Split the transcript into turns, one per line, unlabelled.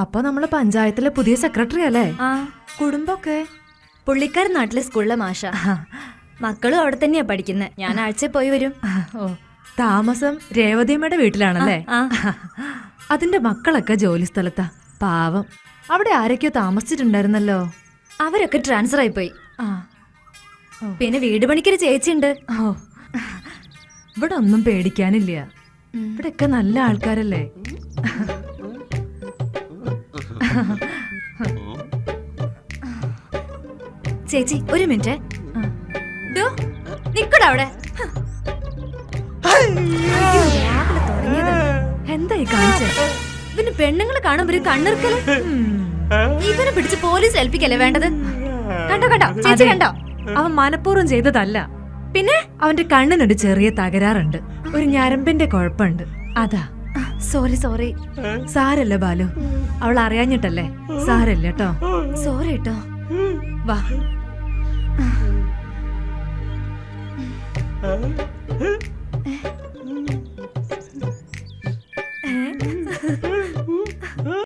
അപ്പൊ നമ്മള് പഞ്ചായത്തിലെ പുതിയ സെക്രട്ടറി അല്ലേ?
ആ,
കുടുംബൊക്കെ?
പുള്ളിക്കാരൻ നാട്ടിലെ സ്കൂളിലെ മാഷ. മക്കളും അവിടെ തന്നെയാ പഠിക്കുന്നത്. ഞാൻ ആഴ്ച പോയി വരും.
ഓ, താമസം രേവതിയമ്മയുടെ വീട്ടിലാണല്ലേ?
ആ.
അതിന്റെ മക്കളൊക്കെ ജോലി സ്ഥലത്താ. പാവം, അവിടെ ആരൊക്കെയോ താമസിച്ചിട്ടുണ്ടായിരുന്നല്ലോ.
അവരൊക്കെ ട്രാൻസ്ഫർ ആയിപ്പോയി.
ആ,
പിന്നെ വീട് പണിക്കൊരു ചേച്ചിയുണ്ട്.
ഓ, ഇവിടെ ഒന്നും പേടിക്കാനില്ല. ഇവിടെയൊക്കെ നല്ല ആൾക്കാരല്ലേ?
ചേച്ചി ഒരു മിനിറ്റ്. നിക്കട അവിടെ.
എന്തായി കാണിച്ചേ?
പിന്നെ പെണ്ണുങ്ങളെ കാണുമ്പോ ഒരു കണ്ണിറുക്കല്. ഇവനെ പിടിച്ച് പോലീസ് ഏൽപ്പിക്കല്ലേ വേണ്ടത്? കണ്ടോ കണ്ടോ ചേച്ചി കണ്ടോ?
അവൻ മനഃപൂർവ്വം ചെയ്തതല്ല. പിന്നെ അവന്റെ കണ്ണിനൊരു ചെറിയ തകരാറുണ്ട്. ഒരു ഞരമ്പിന്റെ കുഴപ്പമുണ്ട്. അതാ.
Sorry sorry.
സാരല്ല ബാലു, അവൾ അറിയാഞ്ഞിട്ടല്ലേ. സാരല്ല കേട്ടോ.
സോറി കേട്ടോ.
വാ.